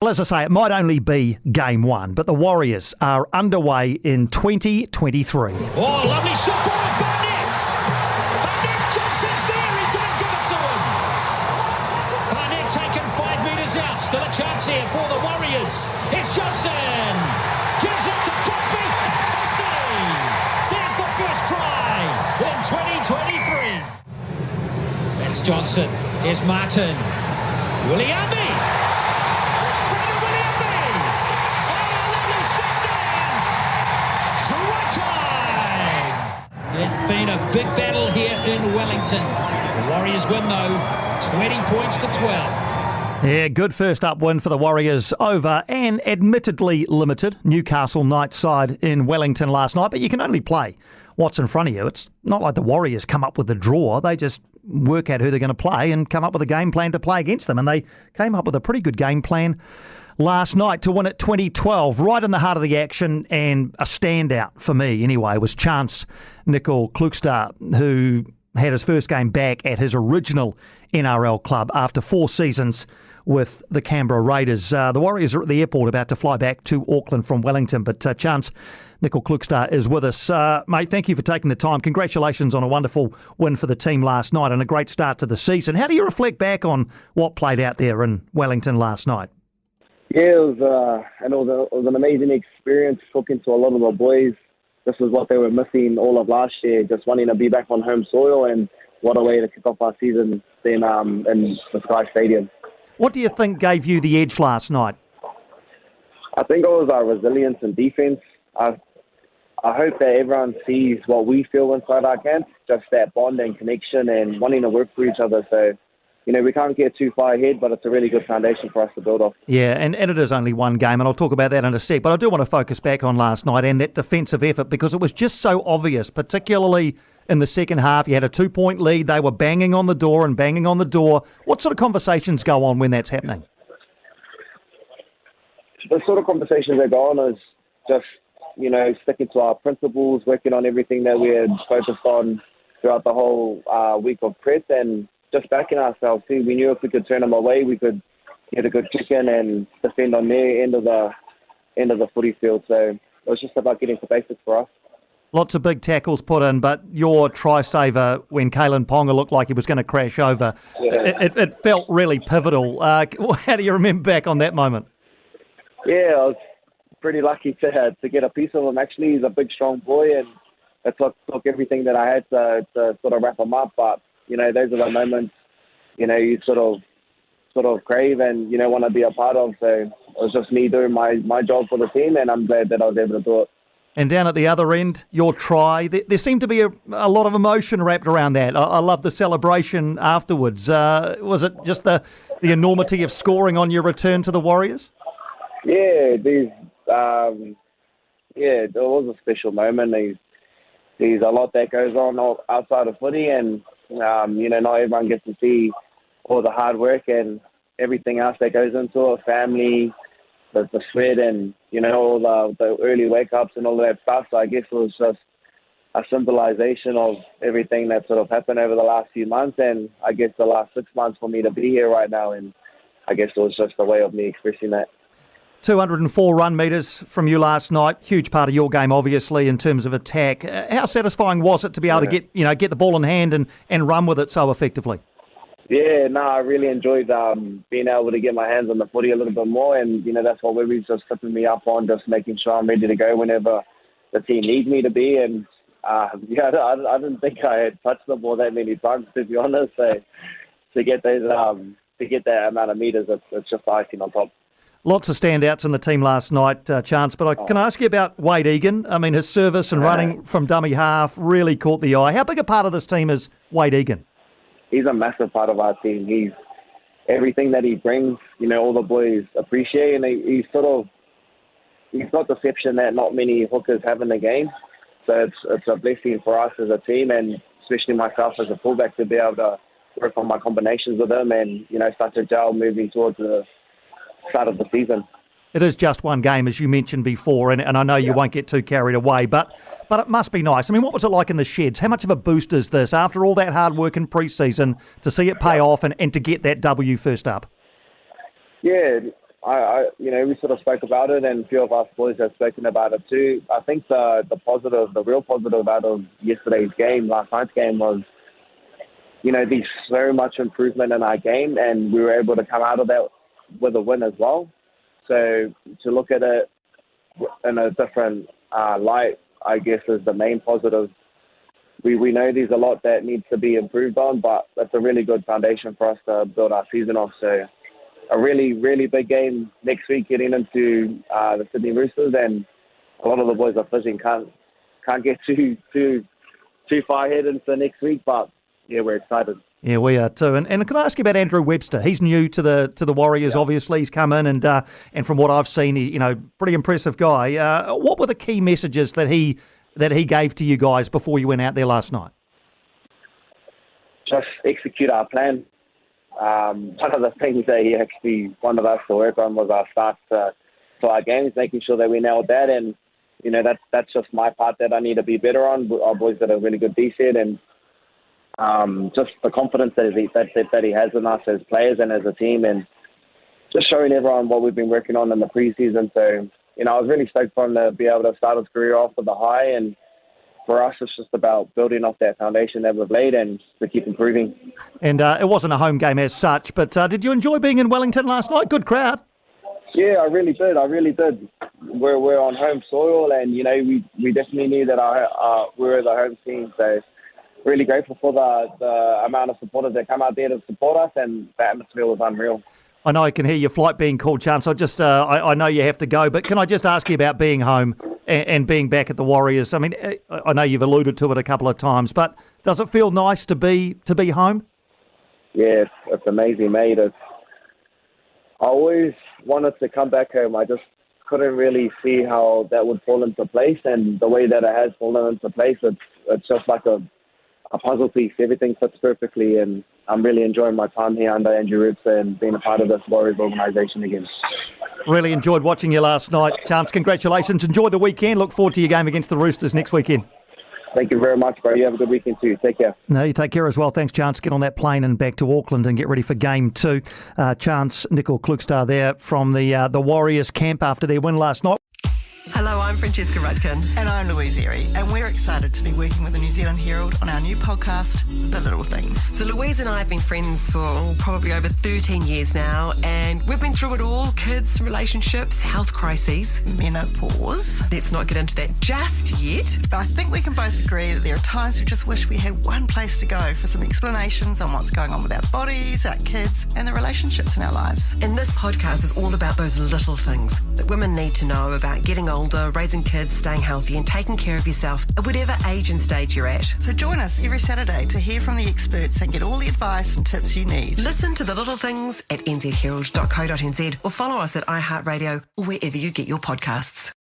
Well, as I say, it might only be game one, but the Warriors are underway in 2023. Oh, lovely shot ball of Barnett. Barnett Johnson's there. He didn't give it to him. Barnett taken 5 metres out. Still a chance here for the Warriors. It's Johnson. Gives it to Poppy. Cossey. There's the first try in 2023. That's Johnson. Here's Martin. Williami. It's been a big battle here in Wellington. The Warriors win though, 20 points to 12. Yeah, good first up win for the Warriors over an admittedly limited Newcastle Knights side in Wellington last night, but you can only play what's in front of you. It's not like the Warriors come up with a draw. They just work out who they're going to play and come up with a game plan to play against them, and they came up with a pretty good game plan last night to win at 2012, right in the heart of the action, and a standout for me anyway was Charnze Nicoll-Klokstad, who had his first game back at his original NRL club after 4 seasons with the Canberra Raiders. The Warriors are at the airport about to fly back to Auckland from Wellington, but Charnze Nicoll-Klokstad is with us. Mate, thank you for taking the time. Congratulations on a wonderful win for the team last night and a great start to the season. How do you reflect back on what played out there in Wellington last night? Yeah, it was an amazing experience talking to a lot of the boys. This was what they were missing all of last year, just wanting to be back on home soil, and what a way to kick off our season in the Sky Stadium. What do you think gave you the edge last night? I think it was our resilience and defence. I hope that everyone sees what we feel inside our camp, just that bond and connection and wanting to work for each other. So, we can't get too far ahead, but it's a really good foundation for us to build off. Yeah, and it is only one game, and I'll talk about that in a sec. But I do want to focus back on last night and that defensive effort, because it was just so obvious, particularly in the second half. You had a 2-point lead. They were banging on the door and banging on the door. What sort of conversations go on when that's happening? The sort of conversations that go on is just, sticking to our principles, working on everything that we had focused on throughout the whole week of prep, and just backing ourselves too. We knew if we could turn them away, we could get a good kick in and defend on their end of the footy field. So it was just about getting to basics for us. Lots of big tackles put in, but your try saver when Kalen Ponga looked like he was going to crash over, it felt really pivotal. How do you remember back on that moment? Yeah, I was pretty lucky to get a piece of him. Actually, he's a big, strong boy, and it took everything that I had to sort of wrap him up. But those are the moments, you sort of crave and, want to be a part of. So it was just me doing my job for the team, and I'm glad that I was able to do it. And down at the other end, your try, there seemed to be a lot of emotion wrapped around that. I love the celebration afterwards. Was it just the enormity of scoring on your return to the Warriors? Yeah, it was a special moment. There's a lot that goes on outside of footy, and not everyone gets to see all the hard work and everything else that goes into it, family, the sweat, and all the early wake ups and all of that stuff. So I guess it was just a symbolization of everything that sort of happened over the last few months, and I guess the last 6 months for me to be here right now, and I guess it was just a way of me expressing that. 204 run metres from you last night. Huge part of your game, obviously, in terms of attack. How satisfying was it to be able to get the ball in hand and run with it so effectively? Yeah, I really enjoyed being able to get my hands on the footy a little bit more, and that's what Webby's just flipping me up on, just making sure I'm ready to go whenever the team needs me to be. And I didn't think I had touched the ball that many times, to be honest. So to get that amount of metres, it's just icing on top. Lots of standouts in the team last night, Charnze, but can I ask you about Wade Egan? I mean, his service and running from dummy half really caught the eye. How big a part of this team is Wade Egan? He's a massive part of our team. He's everything that he brings, all the boys appreciate, and he's got deception that not many hookers have in the game. So it's a blessing for us as a team, and especially myself as a fullback, to be able to work on my combinations with him and, start to gel moving towards the start of the season. It is just one game, as you mentioned before, and I know you won't get too carried away, but it must be nice. I mean, what was it like in the sheds? How much of a boost is this, after all that hard work in pre-season, to see it pay off and to get that W first up? Yeah, we sort of spoke about it, and a few of us boys have spoken about it too. I think the real positive out of last night's game was, there's so much improvement in our game, and we were able to come out of that with a win as well. So to look at it in a different light, I guess, is the main positive. We know there's a lot that needs to be improved on, but that's a really good foundation for us to build our season off. So a really, really big game next week getting into the Sydney Roosters, and a lot of the boys are fishing. Can't get too far ahead into next week, but yeah, we're excited. Yeah, we are too. And can I ask you about Andrew Webster? He's new to the Warriors. Yeah. Obviously. He's come in and from what I've seen, pretty impressive guy. What were the key messages that he gave to you guys before you went out there last night? Just execute our plan. One of the things that he actually wanted us to work on was our starts to our games, making sure that we nailed that. And, that's just my part that I need to be better on. Our boys did a really good D-set, and just the confidence that he has in us as players and as a team, and just showing everyone what we've been working on in the preseason. So, I was really stoked for him to be able to start his career off with a high, and for us, it's just about building off that foundation that we've laid and to keep improving. And it wasn't a home game as such, but did you enjoy being in Wellington last night? Good crowd. Yeah, I really did. We're on home soil, and we definitely knew that we were the home team. So really grateful for the amount of supporters that come out there to support us, and the atmosphere was unreal. I know I can hear your flight being called, Charnze. I know you have to go, but can I just ask you about being home and being back at the Warriors? I mean, I know you've alluded to it a couple of times, but does it feel nice to be home? Yeah, it's amazing, mate. I always wanted to come back home. I just couldn't really see how that would fall into place, and the way that it has fallen into place, it's just like a puzzle piece. Everything fits perfectly, and I'm really enjoying my time here under Andrew Webster and being a part of this Warriors organisation again. Really enjoyed watching you last night, Charnze. Congratulations. Enjoy the weekend. Look forward to your game against the Roosters next weekend. Thank you very much, bro. You have a good weekend too. Take care. No, you take care as well. Thanks, Charnze. Get on that plane and back to Auckland and get ready for game 2. Charnze Nicoll-Klokstad there from the Warriors camp after their win last night. Hello, I'm Francesca Rudkin. And I'm Louise Erie. And we're excited to be working with the New Zealand Herald on our new podcast, The Little Things. So Louise and I have been friends for probably over 13 years now, and we've been through it all: kids, relationships, health crises, menopause. Let's not get into that just yet. But I think we can both agree that there are times we just wish we had one place to go for some explanations on what's going on with our bodies, our kids, and the relationships in our lives. And this podcast is all about those little things that women need to know about getting older, raising kids, staying healthy, and taking care of yourself at whatever age and stage you're at. So join us every Saturday to hear from the experts and get all the advice and tips you need. Listen to The Little Things at nzherald.co.nz or follow us at iHeartRadio or wherever you get your podcasts.